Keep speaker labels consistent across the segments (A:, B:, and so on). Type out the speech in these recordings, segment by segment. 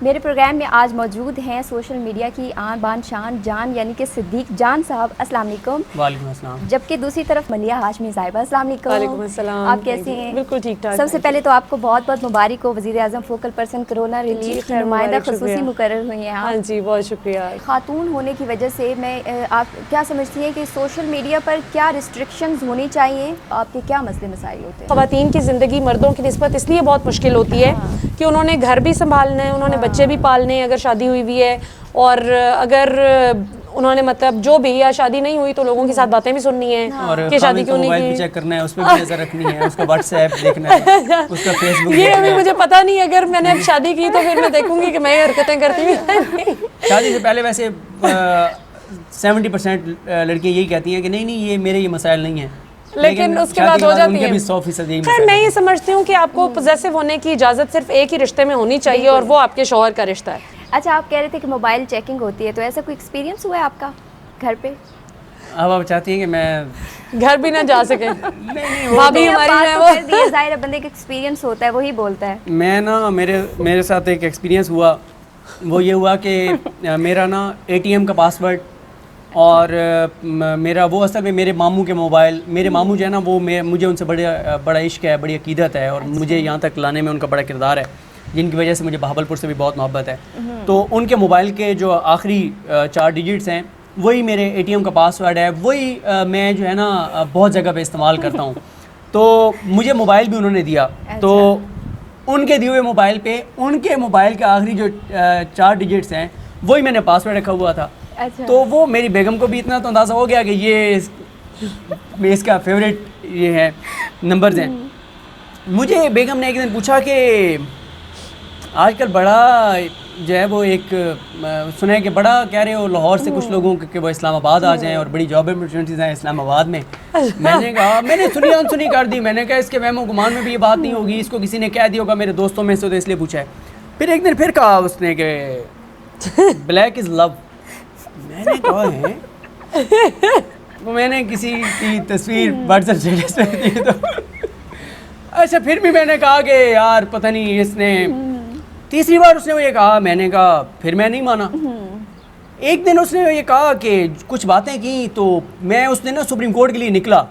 A: میرے پروگرام میں آج موجود ہیں سوشل میڈیا کی آن بان شان جان یعنی کہ صدیق جان صاحب. السلام علیکم.
B: وعلیکم السلام.
A: جبکہ دوسری طرف ملیہ ہاشمی صاحبہ. السلام علیکم.
C: وعلیکم السلام.
A: آپ کیسے ہیں؟
C: بالکل ٹھیک ٹھاک.
A: سب سے پہلے تو آپ کو بہت بہت مبارک ہو. وزیر اعظم فوکل پرسن کرونا ریلیف نمائندہ خصوصی مقرر ہوئی ہیں.
C: ہاں جی بہت شکریہ.
A: خاتون ہونے کی وجہ سے میں آپ کیا سمجھتی ہیں کہ سوشل میڈیا پر کیا ریسٹرکشنز ہونی چاہیے؟ آپ کے کیا مسئلے مسائل ہوتے ہیں؟
C: خواتین کی زندگی مردوں کی نسبت اس لیے بہت مشکل ہوتی ہے کہ انہوں نے گھر بھی سنبھالنا ہے, انہوں نے بچے بھی پالنے ہیں اگر شادی ہوئی ہوئی ہے, اور اگر انہوں نے مطلب جو بھی یا شادی نہیں ہوئی تو لوگوں کے ساتھ باتیں بھی سننی ہیں کہ شادی کیوں نہیں کی,
B: چیک کرنا ہے, اس پہ بھی نظر رکھنی ہے, اس کا واٹس ایپ دیکھنا ہے, اس کا فیس بک.
C: یہ ابھی مجھے پتہ نہیں, اگر میں نے اب شادی کی تو پھر میں دیکھوں گی کہ میں یہ حرکتیں کرتی ہوں.
B: شادی سے پہلے ویسے 70% لڑکیاں یہی کہتی ہیں کہ نہیں یہ میرے یہ مسائل نہیں ہیں,
C: لیکن اس کے بعد ہو جاتی ہیں.
B: 100%
C: خیر میں یہ سمجھتی ہوں کہ آپ کو پوزیسو ہونے کی اجازت صرف ایک ہی رشتے میں ہونی چاہیے اور وہ آپ کے شوہر کا رشتہ ہے.
A: اچھا, آپ کہہ رہے تھے کہ موبائل چیکنگ ہوتی ہے, تو ایسا کوئی ایکسپیرینس ہوا ہے آپ کا گھر پہ؟
B: اب آپ چاہتی ہیں کہ میں
C: گھر بھی نہ جا سکیں؟ بھابھی ہماری ہے وہ.
A: ظاہر ہے بندے کا ایکسپیرینس ہوتا ہے, وہی بولتا ہے.
B: میں نا میرے ساتھ ایک ایکسپیرینس ہوا, وہ یہ ہوا کہ میرا نا ATM کا پاسورڈ اور میرا وہ اصل میں میرے ماموں کے موبائل, میرے ماموں جو ہے نا وہ مجھے ان سے بڑا عشق ہے, بڑی عقیدت ہے, اور مجھے یہاں تک لانے میں ان کا بڑا کردار ہے, جن کی وجہ سے مجھے بہاولپور سے بھی بہت محبت ہے. تو ان کے موبائل کے جو آخری 4 ڈیجٹس ہیں وہی میرے ATM کا پاسورڈ ہے, وہی میں جو ہے نا بہت جگہ پہ استعمال کرتا ہوں. تو مجھے موبائل بھی انہوں نے دیا, تو ان کے دیے ہوئے موبائل پہ ان کے موبائل کے آخری جو 4 ڈیجٹس ہیں وہی میں نے پاسورڈ رکھا ہوا تھا. تو وہ میری بیگم کو بھی اتنا تو اندازہ ہو گیا کہ یہ اس کا فیوریٹ یہ ہے نمبرز ہیں. مجھے بیگم نے ایک دن پوچھا کہ آج کل بڑا جو ہے وہ ایک سنا ہے کہ بڑا کہہ رہے ہو لاہور سے کچھ لوگوں کہ وہ اسلام آباد آ جائیں اور بڑی جاب اپرچونیٹیز ہیں اسلام آباد میں. میں نے کہا, میں نے سنی انسنی کر دی, میں نے کہا اس کے وہم و گمان میں بھی یہ بات نہیں ہوگی, اس کو کسی نے کہہ دیا ہوگا میرے دوستوں میں سے, تو اس لیے پوچھا ہے. پھر ایک دن پھر کہا اس نے کہ بلیک از لو. میں نے کہا ہے, میں نے کسی کی تصویر واٹس ایپ اسٹیٹس پہ دی تو اچھا پھر بھی میں نے کہا کہ یار پتہ نہیں اس نے, تیسری بار اس نے یہ کہا, میں نے کہا پھر میں نہیں مانا. ایک دن اس نے یہ کہا کہ کچھ باتیں کی, تو میں اس دن نا سپریم کورٹ کے لیے نکلا.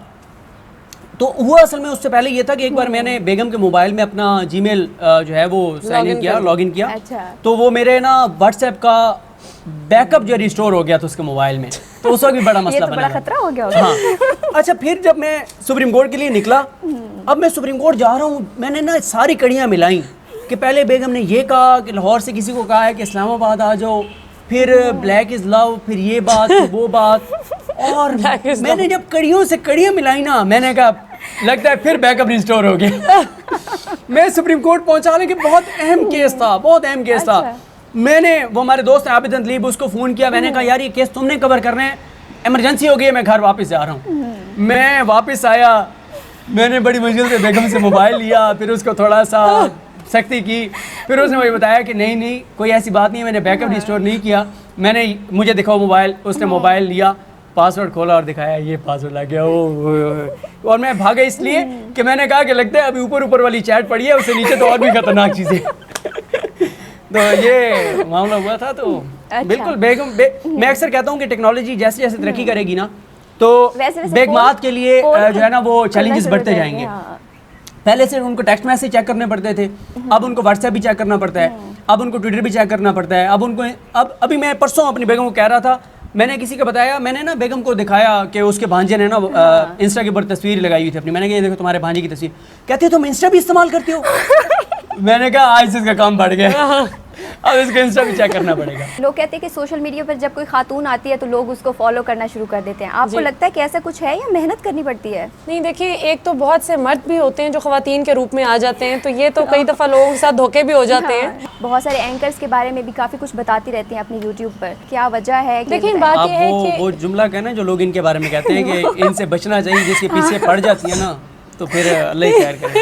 B: تو ہوا اصل میں اس سے پہلے یہ تھا کہ ایک بار میں نے بیگم کے موبائل میں اپنا جی میل جو ہے وہ لاگ ان کیا, تو وہ میرے نا واٹس ایپ کا بیک اپ جو ریسٹور ہو گیا تھا اس کے موبائل میں, تو اس وقت بھی بڑا مسئلہ بنا,
A: بڑا خطرہ ہو گیا.
B: ہاں. اچھا پھر جب میں سپریم کورٹ کے لیے نکلا, اب میں سپریم کورٹ جا رہا ہوں, میں نے نا ساری کڑیاں ملائیں کہ پہلے بیگم نے یہ کہا کہ لاہور سے کسی کو کہا ہے کہ اسلام آباد آ جاؤ, پھر بلیک از لو, پھر یہ بات وہ بات, اور میں نے جب کڑیوں سے کڑیاں ملائی نا, میں نے کہا لگتا ہے پھر بیک اپ ریسٹور ہو گیا. میں سپریم کورٹ پہنچا لے کہ بہت اہم کیس تھا, بہت اہم کیس تھا. میں نے وہ ہمارے دوست ہیں عابد طلیب, اس کو فون کیا, میں نے کہا یار یہ کیس تم نے کور کرنا ہے, ایمرجنسی ہو گئی ہے, میں گھر واپس جا رہا ہوں. میں واپس آیا, میں نے بڑی مشکل سے بیگم سے موبائل لیا, پھر اس کو تھوڑا سا سختی کی, پھر اس نے مجھے بتایا کہ نہیں کوئی ایسی بات نہیں ہے, میں نے بیک اپ ریسٹور نہیں کیا. میں نے مجھے دکھاؤ موبائل, اس نے موبائل لیا, پاسورڈ کھولا اور دکھایا یہ پاسورڈ لگ گیا. اور میں بھاگا اس لیے کہ میں نے کہا کہ لگتا ہے ابھی اوپر والی چیٹ پڑی ہے, اس سے نیچے تو اور بھی خطرناک چیزیں. تو یہ معاملہ ہوا تھا. تو بالکل بیگم میں اکثر کہتا ہوں کہ ٹیکنالوجی جیسے جیسے ترقی کرے گی نا, تو بیگمات کے لیے جو ہے نا وہ چیلنجز بڑھتے جائیں گے. پہلے سے ان کو ٹیکسٹ میسیج چیک کرنے پڑتے تھے, اب ان کو واٹس ایپ بھی چیک کرنا پڑتا ہے, اب ان کو ٹویٹر بھی چیک کرنا پڑتا ہے. اب ان کو ابھی میں پرسوں اپنی بیگم کو کہہ رہا تھا, میں نے کسی کو بتایا, میں نے نا بیگم کو دکھایا کہ اس کے بھانجے نے نا انسٹا کے اوپر تصویر لگائی ہوئی تھی اپنی. میں نے کہا یہ دیکھو تمہارے بھانجے کی تصویر. کہتے تم انسٹا بھی استعمال کرتے ہو؟ میں نے کہا آج سے اس کا کام بڑھ گیا, اب اس کو انسٹا بھی چیک کرنا پڑے گا.
A: لوگ کہتے ہیں کہ سوشل میڈیا پر جب کوئی خاتون آتی ہے تو لوگ اس کو فالو کرنا شروع کر دیتے ہیں. آپ کو لگتا ہے کہ ایسا کچھ ہے یا محنت کرنی پڑتی ہے؟
C: نہیں دیکھیں, ایک تو بہت سے مرد بھی ہوتے ہیں جو خواتین کے روپ میں آ جاتے ہیں, تو یہ تو کئی دفعہ لوگوں کے ساتھ دھوکے بھی ہو جاتے ہیں.
A: بہت سارے اینکرز کے بارے میں بھی کافی کچھ بتاتی رہتی ہیں اپنی یوٹیوب پر, کیا وجہ ہے؟
C: دیکھیں بات یہ ہے کہ
B: وہ جملہ کہنا جو لوگ ان کے بارے میں کہتے ہیں کہ ان سے بچنا چاہیے, جس کے پیچھے پڑ جاتی ہے نا تو پھر اللہ خیر کرے.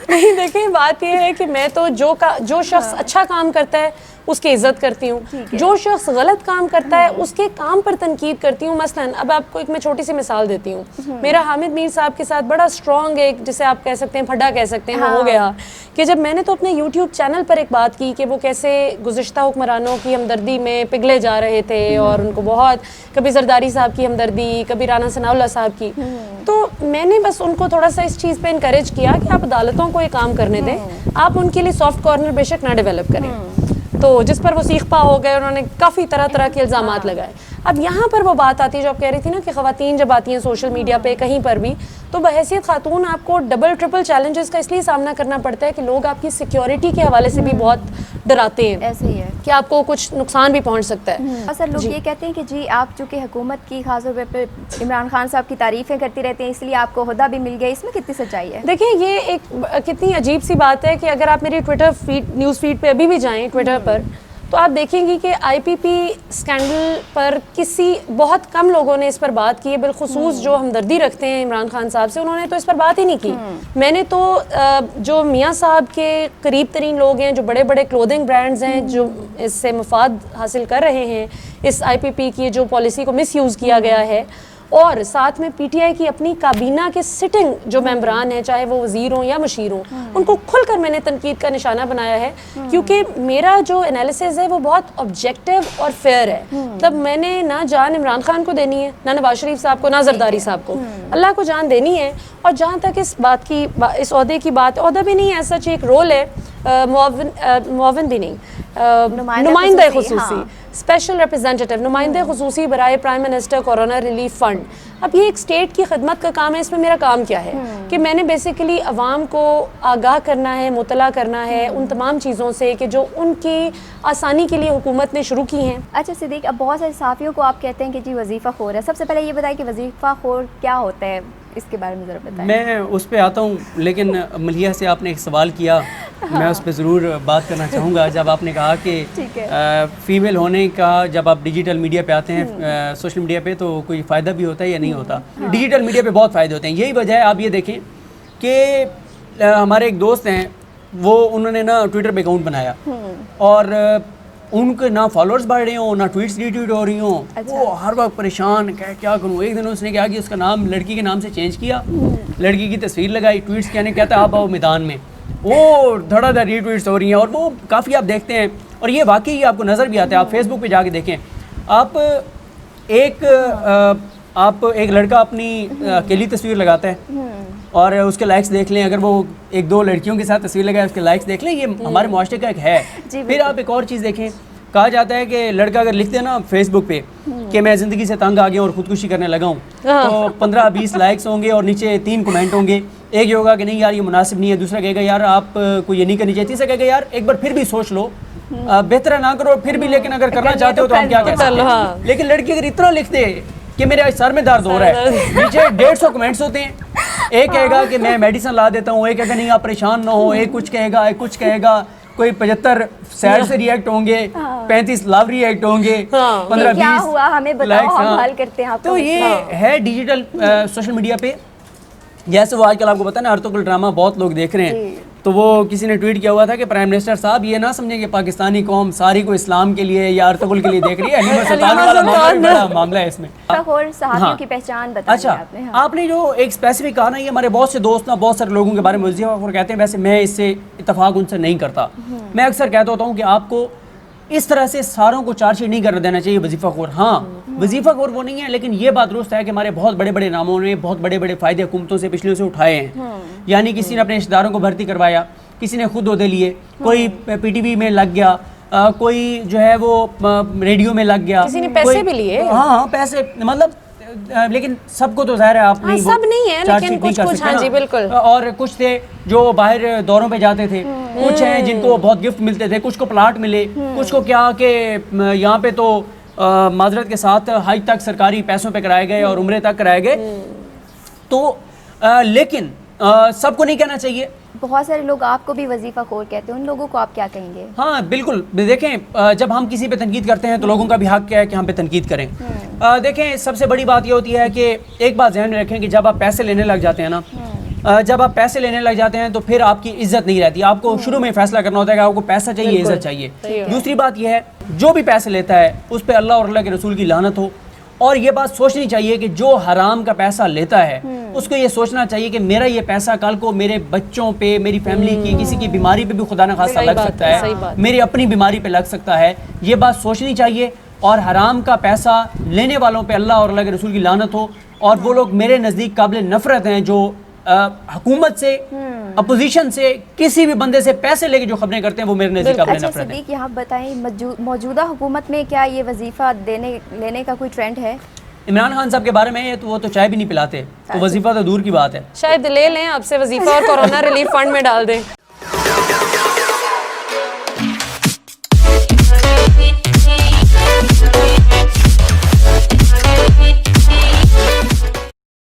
C: نہیں دیکھیں بات یہ ہے کہ میں تو جو شخص اچھا کام کرتا ہے اس کی عزت کرتی ہوں. جو شخص غلط کام کرتا ہے اس کے کام پر تنقید کرتی ہوں. مثلاً اب آپ کو ایک میں چھوٹی سی مثال دیتی ہوں. میرا حامد میر صاحب کے ساتھ بڑا اسٹرانگ ایک جسے آپ کہہ سکتے ہیں پھڈا کہہ سکتے ہیں وہ ہو گیا کہ جب میں نے تو اپنے یوٹیوب چینل پر ایک بات کی کہ وہ کیسے گزشتہ حکمرانوں کی ہمدردی میں پگھلے جا رہے تھے اور ان کو بہت کبھی زرداری صاحب کی ہمدردی, کبھی رانا ثناء اللہ صاحب کی, تو میں نے بس ان کو تھوڑا سا اس چیز پہ انکریج کیا کہ آپ عدالتوں کو یہ کام کرنے دیں, آپ ان کے لیے سافٹ کارنر بے شک نہ ڈیولپ کریں. تو جس پر وہ سیخ پا ہو گئے, انہوں نے کافی طرح طرح کے الزامات لگائے. اب یہاں پر وہ بات آتی ہے جو آپ کہہ رہی تھی نا کہ خواتین جب آتی ہیں سوشل میڈیا پہ کہیں پر بھی, تو بحیثیت خاتون آپ کو ڈبل ٹرپل چیلنجز کا اس لیے سامنا کرنا پڑتا ہے کہ لوگ آپ کی سیکیورٹی کے حوالے سے بھی بہت ڈراتے ہیں.
A: ایسے ہی ہے
C: کہ آپ کو کچھ نقصان بھی پہنچ سکتا ہے.
A: اصل لوگ یہ کہتے ہیں کہ جی آپ چونکہ حکومت کی خاص طور پہ عمران خان صاحب کی تعریفیں کرتی رہتے ہیں اس لیے آپ کو عہدہ بھی مل گیا, اس میں کتنی سچائی ہے؟
C: دیکھیں یہ ایک کتنی عجیب سی بات ہے کہ اگر آپ میری ٹویٹر فیڈ نیوز فیڈ پہ ابھی بھی جائیں ٹویٹر پر, تو آپ دیکھیں گی کہ آئی پی پی اسکینڈل پر کسی بہت کم لوگوں نے اس پر بات کی ہے, بالخصوص جو ہمدردی رکھتے ہیں عمران خان صاحب سے, انہوں نے تو اس پر بات ہی نہیں کی. میں نے تو جو میاں صاحب کے قریب ترین لوگ ہیں, جو بڑے بڑے کلودنگ برانڈز ہیں جو اس سے مفاد حاصل کر رہے ہیں, اس آئی پی پی کی جو پالیسی کو مس یوز کیا گیا ہے, اور ساتھ میں پی ٹی آئی کی اپنی کابینہ کے سٹنگ جو ممبران ہیں, چاہے وہ وزیر ہوں یا مشیر ہوں, ان کو کھل کر میں نے تنقید کا نشانہ بنایا ہے, کیونکہ میرا جو انالیسز ہے وہ بہت آبجیکٹو اور فیئر ہے. مطلب میں نے نہ جان عمران خان کو دینی ہے, نہ نواز شریف صاحب کو, نہ زرداری صاحب کو, اللہ کو جان دینی ہے. اور جہاں تک اس بات کی, اس عہدے کی بات, عہدہ بھی نہیں ہے سچ, ایک رول ہے, معاون بھی نہیں, نمائندہ خصوصی, اسپیشل ریپرزینٹیٹیو, نمائندہ خصوصی برائے prime minister corona relief fund. اب یہ ایک اسٹیٹ کی خدمت کا کام ہے. اس میں میرا کام کیا ہے کہ میں نے بیسیکلی عوام کو آگاہ کرنا ہے, مطلع کرنا ہے ان تمام چیزوں سے کہ جو ان کی آسانی کے لیے حکومت نے شروع کی ہیں.
A: اچھا صدیق, اب بہت سارے صحافیوں کو آپ کہتے ہیں کہ جی وظیفہ خور ہے. سب سے پہلے یہ بتائیں کہ وظیفہ خور کیا ہوتا ہے, اس کے بارے میں ذرا بتائیں.
B: میں اس پہ آتا ہوں, لیکن ملیحہ سے آپ نے ایک سوال کیا, میں اس پہ ضرور بات کرنا چاہوں گا. جب آپ نے کہا کہ فیمیل ہونے کا جب آپ ڈیجیٹل میڈیا پہ آتے ہیں, سوشل میڈیا پہ, تو کوئی فائدہ بھی ہوتا ہے یا نہیں ہوتا؟ ڈیجیٹل میڈیا پہ بہت فائدے ہوتے ہیں. یہی وجہ ہے, آپ یہ دیکھیں کہ ہمارے ایک دوست ہیں, وہ انہوں نے نا ٹویٹر پہ اکاؤنٹ بنایا, اور ان کے نہ فالوورز بڑھ رہے ہوں, نہ ٹویٹس ری ٹویٹ ہو رہی ہوں. وہ ہر وقت پریشان, کیا کروں. ایک دن اس نے کیا کہ اس کا نام لڑکی کے نام سے چینج کیا, لڑکی کی تصویر لگائی, ٹویٹس کہتا ہے آپ آؤ میدان میں, وہ دھڑا دھڑ ری ٹویٹس ہو رہی ہیں, اور وہ کافی آپ دیکھتے ہیں, اور یہ واقعی آپ کو نظر بھی آتا ہے. آپ فیس بک پہ جا کے دیکھیں, آپ ایک لڑکا اپنی اکیلی تصویر لگاتا ہے اور اس کے لائکس دیکھ لیں, اگر وہ ایک دو لڑکیوں کے ساتھ تصویر لگائے اس کے لائکس دیکھ لیں, یہ ہمارے معاشرے کا ایک ہے. پھر آپ ایک اور چیز دیکھیں, کہا جاتا ہے کہ لڑکا اگر لکھتے ہیں نا فیس بک پہ کہ میں زندگی سے تنگ آ گیا اور خودکشی کرنے لگا ہوں, تو 15-20 لائکس ہوں گے اور نیچے 3 کمنٹ ہوں گے. ایک یہ ہوگا کہ نہیں یار یہ مناسب نہیں ہے, دوسرا کہے گا یار آپ کو یہ نہیں کرنی چاہیے, تیسرا کہے گا یار ایک بار پھر بھی سوچ لو, بہتر نہ کرو پھر بھی, لیکن اگر کرنا چاہتے ہو تو ہم کیا کر سکتے ہیں. لیکن لڑکی اگر اتنا لکھ دے کہ میرے سر میں درد ہو رہا ہے, نیچے 150 کمنٹس ہوتے ہیں. ایک کہے گا کہ میں میڈیسن لا دیتا ہوں, ایک کہے گا نہیں آپ پریشان نہ ہو, ایک کچھ کہے گا, ایک کچھ کہے گا, کوئی 75 سیڈ سے ری ایکٹ ہوں گے, 35 لو ری ایکٹ ہوں گے, 15-20 لائکس. تو یہ ہے ڈیجیٹل سوشل میڈیا پہ. جیسے وہ آج کل آپ کو پتا ہے نا ارطغرل ڈرامہ بہت لوگ دیکھ رہے ہیں, تو وہ کسی نے ٹویٹ کیا ہوا تھا کہ پرائم منسٹر صاحب یہ نہ سمجھیں کہ پاکستانی قوم ساری کو اسلام کے لیے یا ارطغرل کے لیے دیکھ رہی ہے, حلیمہ سلطان والا بڑا معاملہ ہے اس میں.
A: صحافیوں کی پہچان بتائیں.
B: اچھا, آپ نے جو ایک اسپیسیفک کہا نا, یہ ہمارے بہت سے دوست نا بہت سارے لوگوں کے بارے میں وظیفہ خور کہتے ہیں, ویسے میں اس سے اتفاق ان سے نہیں کرتا. میں اکثر کہتا ہوتا ہوں کہ آپ کو اس طرح سے ساروں کو چارج شیٹ نہیں کر دینا چاہیے وظیفہ خور. ہاں وظیفہ خور وہ نہیں ہے, لیکن یہ بات درست ہے کہ ہمارے بہت بڑے بڑے ناموں نے بہت بڑے بڑے فائدے حکومتوں سے پچھلے سے اٹھائے ہیں. یعنی کسی نے اپنے رشتہ داروں کو بھرتی کروایا, کسی نے خود عہدے لیے, کوئی پی ٹی وی میں لگ گیا, کوئی جو ہے وہ ریڈیو میں لگ گیا,
C: کسی نے پیسے بھی لیے.
B: ہاں پیسے, مطلب لیکن سب کو تو ظاہر ہے آپ نہیں,
C: سب نہیں ہے لیکن کچھ. ہاں جی بالکل.
B: اور کچھ تھے جو باہر دوروں پہ جاتے تھے, کچھ ہیں جن کو بہت گفٹ ملتے تھے, کچھ کو پلاٹ ملے, کچھ کو کیا کہ یہاں پہ تو معذرت کے ساتھ حج تک سرکاری پیسوں پہ کرائے گئے اور عمرے تک کرائے گئے. تو لیکن سب کو نہیں کہنا چاہیے.
A: بہت سارے لوگ آپ کو بھی وظیفہ خور کہتے ہیں, ان لوگوں کو آپ کیا کہیں گے؟
B: ہاں بالکل, دیکھیں جب ہم کسی پہ تنقید کرتے ہیں تو لوگوں کا بھی حق کیا ہے کہ ہم پہ تنقید کریں. دیکھیں سب سے بڑی بات یہ ہوتی ہے کہ ایک بات ذہن میں رکھیں کہ جب آپ پیسے لینے لگ جاتے ہیں نا, جب آپ پیسے لینے لگ جاتے ہیں تو پھر آپ کی عزت نہیں رہتی. آپ کو شروع میں فیصلہ کرنا ہوتا ہے کہ آپ کو پیسہ چاہیے, عزت چاہیے. دوسری بات یہ ہے جو بھی پیسے لیتا ہے اس پہ اللہ اور اللہ کے رسول کی لعنت ہو. اور یہ بات سوچنی چاہیے کہ جو حرام کا پیسہ لیتا ہے اس کو یہ سوچنا چاہیے کہ میرا یہ پیسہ کل کو میرے بچوں پہ, میری فیملی کی کسی کی بیماری پہ بھی خدا نہ خواستہ لگ سکتا ہے, میری اپنی بیماری پہ لگ سکتا ہے. یہ بات سوچنی چاہیے. اور حرام کا پیسہ لینے والوں پہ اللہ اور اللہ کے رسول کی لعنت ہو. اور وہ لوگ میرے نزدیک قابل نفرت ہیں جو حکومت سے, اپوزیشن سے, کسی بھی بندے سے پیسے لے کے جو خبریں کرتے ہیں وہ میرے نزدیک قابل
A: اچھا
B: نفرت ہیں.
A: صدیق یہاں بتائیں موجودہ حکومت میں کیا یہ وظیفہ لینے کا کوئی ٹرینڈ ہے؟
B: عمران خان صاحب کے بارے میں تو وہ تو چائے بھی نہیں پلاتے, تو وظیفہ تو دور کی بات ہے.
C: شاید لے لیں آپ سے وظیفہ اور کورونا ریلیف فنڈ میں ڈال دیں.